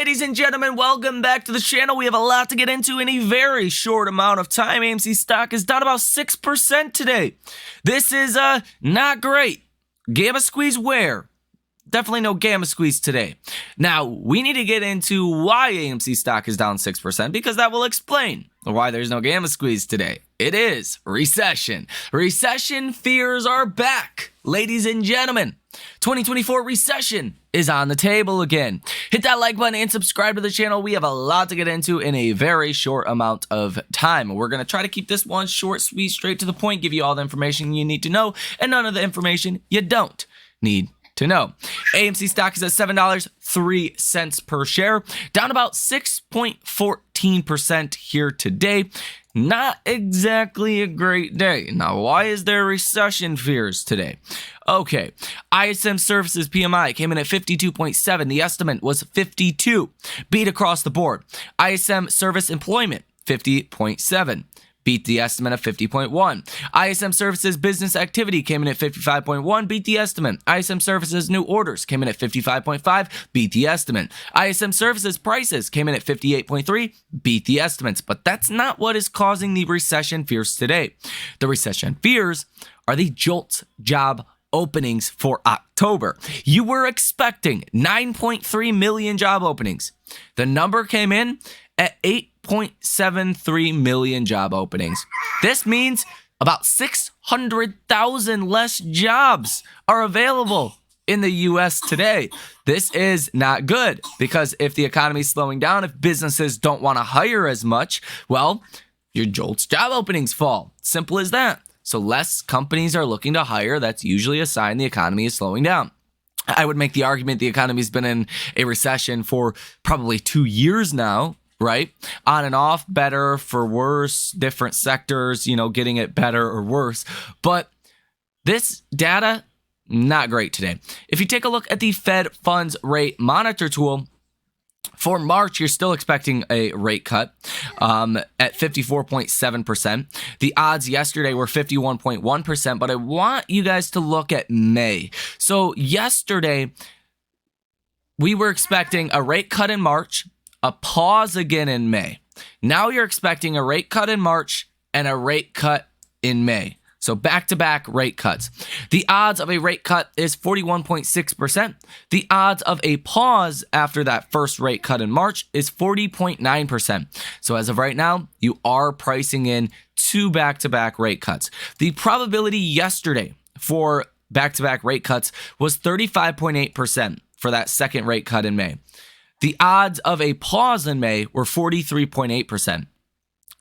ladies and gentlemen, welcome back to the channel. We have a lot to get into in a very short amount of time. AMC stock is down about 6% today. This is not great. Gamma squeeze where? Definitely no gamma squeeze today. Now, we need to get into why AMC stock is down 6% because that will explain why there's no gamma squeeze today. It is recession. Recession fears are back, ladies and gentlemen. 2024 recession is on the table again. Hit that like button and subscribe to the channel. We have a lot to get into in a very short amount of time. We're going to try to keep this one short, sweet, straight to the point, give you all the information you need to know, and none of the information you don't need to know. AMC stock is at $7.03 per share, down about 6.14% here today. Not exactly a great day. Now, why is there recession fears today? Okay, ISM Services PMI came in at 52.7. The estimate was 52. Beat across the board. ISM Service Employment, 50.7. Beat the estimate of 50.1. ISM Services Business Activity came in at 55.1, beat the estimate. ISM Services New Orders came in at 55.5, beat the estimate. ISM Services Prices came in at 58.3, beat the estimates. But that's not what is causing the recession fears today. The recession fears are the JOLTS job openings for October. You were expecting 9.3 million job openings. The number came in at 8.73 million job openings. This means about 600,000 less jobs are available in the US today. This is not good because if the economy is slowing down, if businesses don't want to hire as much, well, your JOLTS job openings fall. Simple as that. So less companies are looking to hire. That's usually a sign the economy is slowing down. I would make the argument the economy's been in a recession for probably 2 years now, right? On and off, better for worse, different sectors, getting it better or worse. But this data, not great today. If you take a look at the Fed funds rate monitor tool, for March, you're still expecting a rate cut at 54.7%. The odds yesterday were 51.1%, but I want you guys to look at May. So yesterday, we were expecting a rate cut in March, a pause again in May. Now you're expecting a rate cut in March and a rate cut in May. So back-to-back rate cuts. The odds of a rate cut is 41.6%. The odds of a pause after that first rate cut in March is 40.9%. So as of right now, you are pricing in 2 back-to-back rate cuts. The probability yesterday for back-to-back rate cuts was 35.8% for that second rate cut in May. The odds of a pause in May were 43.8%.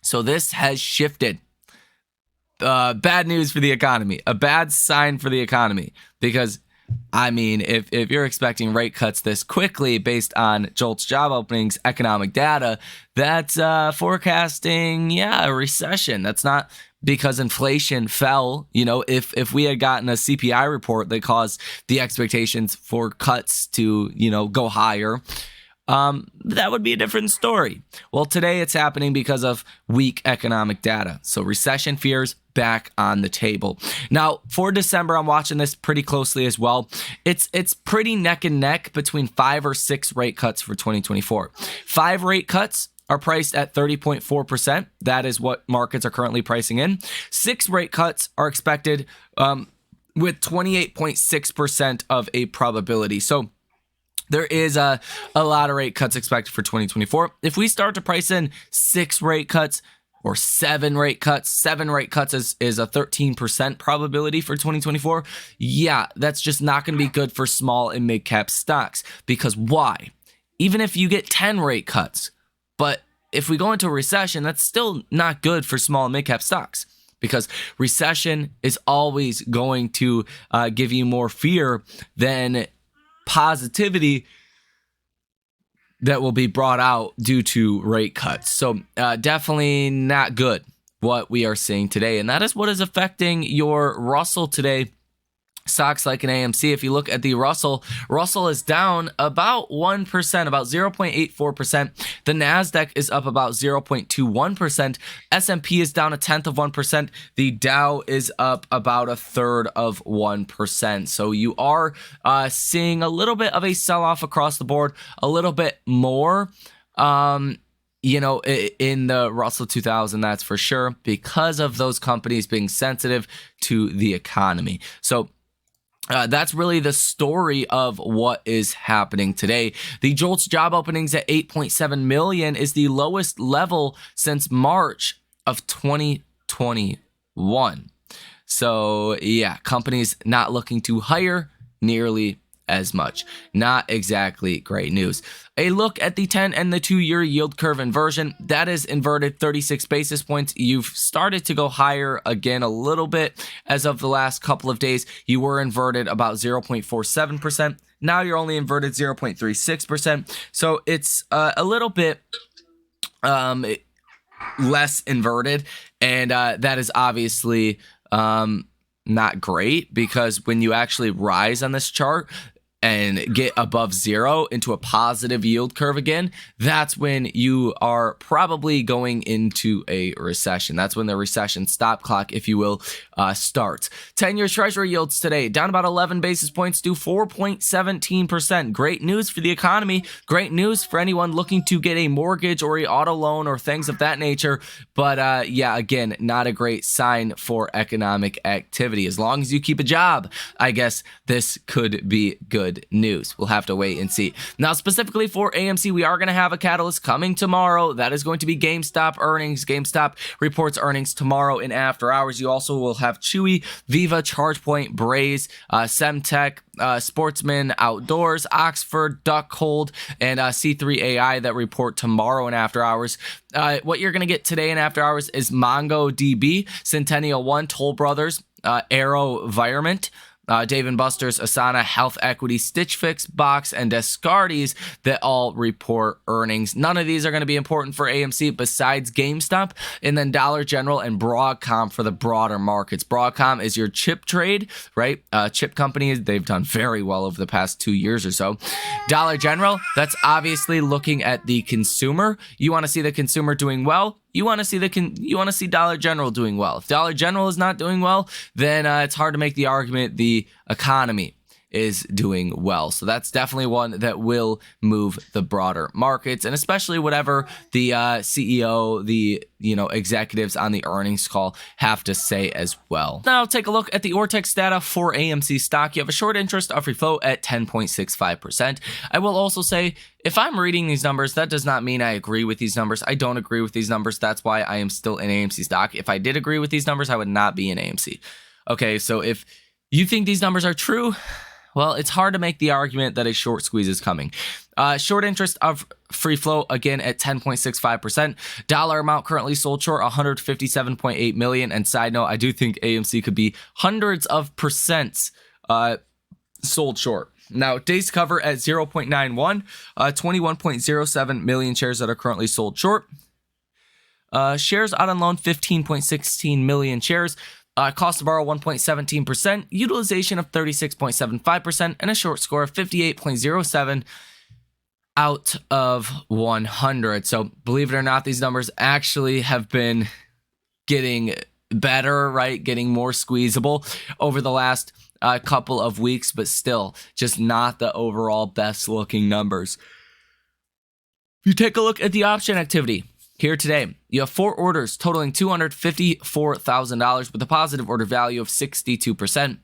So this has shifted. Bad news for the economy, a bad sign for the economy, because if you're expecting rate cuts this quickly based on JOLTS job openings, economic data, that's forecasting, a recession. That's not because inflation fell. If we had gotten a CPI report that caused the expectations for cuts to, go higher, that would be a different story. Well, today it's happening because of weak economic data. So recession fears back on the table. Now, for December, I'm watching this pretty closely as well. It's pretty neck and neck between 5 or 6 rate cuts for 2024. 5 rate cuts are priced at 30.4%. That is what markets are currently pricing in. 6 rate cuts are expected with 28.6% of a probability. So there is a lot of rate cuts expected for 2024. If we start to price in 6 rate cuts or 7 rate cuts, 7 rate cuts is a 13% probability for 2024. Yeah, that's just not going to be good for small and mid cap stocks. Because why? Even if you get 10 rate cuts, but if we go into a recession, that's still not good for small and mid cap stocks. Because recession is always going to give you more fear than positivity that will be brought out due to rate cuts. So definitely not good what we are seeing today. And that is what is affecting your Russell today stocks like an AMC. If you look at the Russell is down about 1%, about 0.84%. The NASDAQ is up about 0.21%. S&P is down 0.1%. The Dow is up about 1/3%. So you are seeing a little bit of a sell-off across the board, a little bit more in the Russell 2000, that's for sure, because of those companies being sensitive to the economy. So that's really the story of what is happening today. The JOLTS job openings at 8.7 million is the lowest level since March of 2021. So yeah, companies not looking to hire nearly as much. Not exactly great news. A look at the 10 and the 2-year yield curve inversion. That is inverted 36 basis points. You've started to go higher again a little bit as of the last couple of days. You were inverted about 0.47%. Now you're only inverted 0.36%. So it's a little bit less inverted. And that is obviously not great, because when you actually rise on this chart and get above zero into a positive yield curve again, that's when you are probably going into a recession. That's when the recession stop clock, if you will, starts. 10-year treasury yields today down about 11 basis points to 4.17%. Great news for the economy. Great news for anyone looking to get a mortgage or a auto loan or things of that nature. But yeah, again, not a great sign for economic activity. As long as you keep a job, I guess this could be good news. We'll have to wait and see. Now, specifically for AMC, we are going to have a catalyst coming tomorrow. That is going to be GameStop earnings. GameStop reports earnings tomorrow in after hours. You also will have Chewy, Viva, ChargePoint, Braze, Semtech, Sportsman Outdoors, Oxford, Duckhold, and C3AI that report tomorrow in after hours. What you're going to get today in after hours is MongoDB, Centennial One, Toll Brothers, AeroVironment, Dave & Buster's, Asana, Health Equity, Stitch Fix, Box, and Descartes that all report earnings. None of these are going to be important for AMC besides GameStop, and then Dollar General and Broadcom for the broader markets. Broadcom is your chip trade, right? Chip companies, they've done very well over the past 2 years or so. Dollar General, that's obviously looking at the consumer. You want to see the consumer doing well. You want to see Dollar General doing well. If Dollar General is not doing well, then it's hard to make the argument the economy is doing well. So that's definitely one that will move the broader markets, and especially whatever the CEO, the executives on the earnings call have to say as well. Now take a look at the Ortex data for AMC stock. You have a short interest of free float at 10.65%. I will also say, if I'm reading these numbers, that does not mean I agree with these numbers. I don't agree with these numbers. That's why I am still in AMC stock. If I did agree with these numbers, I would not be in AMC. Okay, so if you think these numbers are true, well, it's hard to make the argument that a short squeeze is coming. Short interest of free float, again, at 10.65%. Dollar amount currently sold short, 157.8 million. And side note, I do think AMC could be hundreds of percents sold short. Now, days cover at 0.91, 21.07 million shares that are currently sold short. Shares out on loan, 15.16 million shares. Cost to borrow 1.17%, utilization of 36.75%, and a short score of 58.07 out of 100. So believe it or not, these numbers actually have been getting better, right? Getting more squeezable over the last couple of weeks, but still just not the overall best looking numbers. If you take a look at the option activity, here today, you have 4 orders totaling $254,000 with a positive order value of 62%.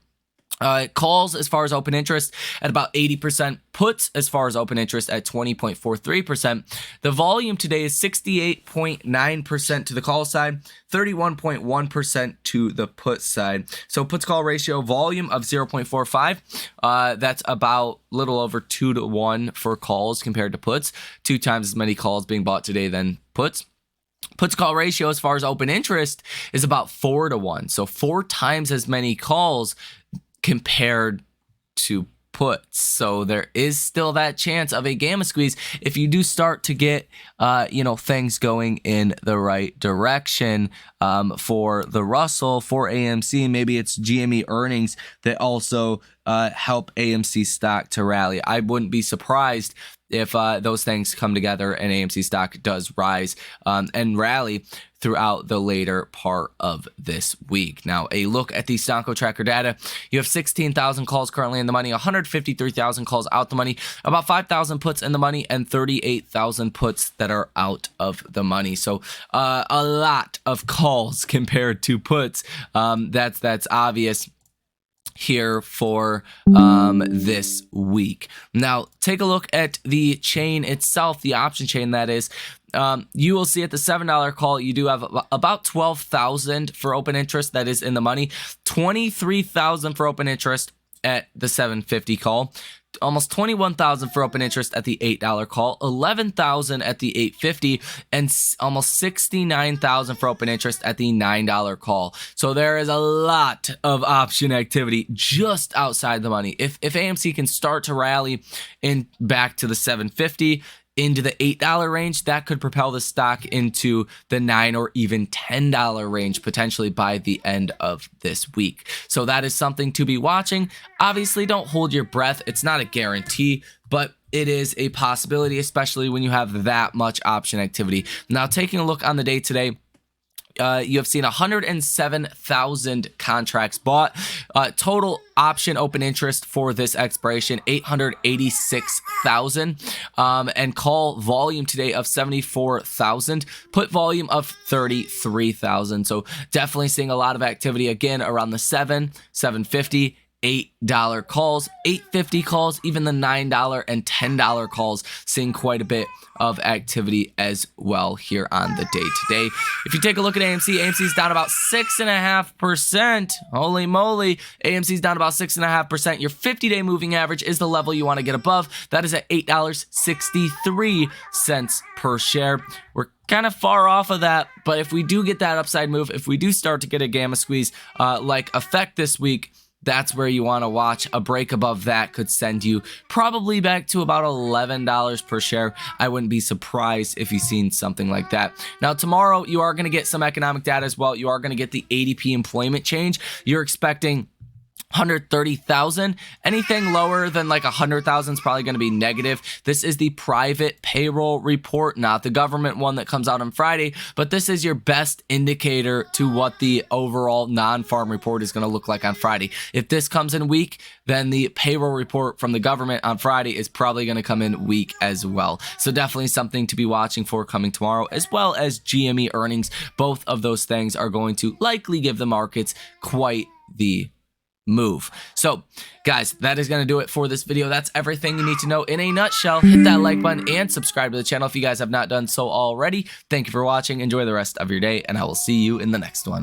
Calls as far as open interest at about 80%. Puts as far as open interest at 20.43%. The volume today is 68.9% to the call side, 31.1% to the put side. So puts call ratio, volume of 0.45. That's about a little over 2 to 1 for calls compared to puts. 2 times as many calls being bought today than puts. Puts call ratio as far as open interest is about 4 to 1. So 4 times as many calls compared to puts. So there is still that chance of a gamma squeeze if you do start to get, things going in the right direction for the Russell, for AMC. Maybe it's GME earnings that also help AMC stock to rally. I wouldn't be surprised if those things come together and AMC stock does rise and rally throughout the later part of this week. Now, a look at the Stonko tracker data. You have 16,000 calls currently in the money, 153,000 calls out the money, about 5,000 puts in the money, and 38,000 puts that are out of the money. So a lot of calls compared to puts. That's obvious here for this week. Now, take a look at the chain itself, the option chain that is. You will see at the $7 call, you do have about 12,000 for open interest that is in the money, 23,000 for open interest at the $7.50 call, almost 21,000 for open interest at the $8 call, 11,000 at the $8.50, and almost 69,000 for open interest at the $9 call. So there is a lot of option activity just outside the money. If AMC can start to rally in back to the $7.50, into the $8 range, that could propel the stock into the $9 or even $10 range potentially by the end of this week. So that is something to be watching. Obviously, don't hold your breath. It's not a guarantee, but it is a possibility, especially when you have that much option activity. Now, taking a look on the day today, you have seen 107,000 contracts bought. Total option open interest for this expiration, 886,000. And call volume today of 74,000. Put volume of 33,000. So definitely seeing a lot of activity again around the $7.50, $8 calls, $8.50 calls, even the $9 and $10 calls, seeing quite a bit of activity as well here on the day today. If you take a look at AMC is down about 6.5%. Holy moly, AMC is down about 6.5%. Your 50-day moving average is the level you want to get above. That is at $8.63 per share. We're kind of far off of that, but if we do get that upside move, if we do start to get a gamma squeeze like effect this week, that's where you want to watch. A break above that could send you probably back to about $11 per share. I wouldn't be surprised if you've seen something like that. Now, tomorrow, you are going to get some economic data as well. You are going to get the ADP employment change. You're expecting 130,000. Anything lower than like 100,000 is probably going to be negative. This is the private payroll report, not the government one that comes out on Friday, but this is your best indicator to what the overall non-farm report is going to look like on Friday. If this comes in weak, then the payroll report from the government on Friday is probably going to come in weak as well. So definitely something to be watching for coming tomorrow, as well as GME earnings. Both of those things are going to likely give the markets quite the move. So guys, that is going to do it for this video. That's everything you need to know in a nutshell. Hit that like button and subscribe to the channel if you guys have not done so already. Thank you for watching. Enjoy the rest of your day, and I will see you in the next one.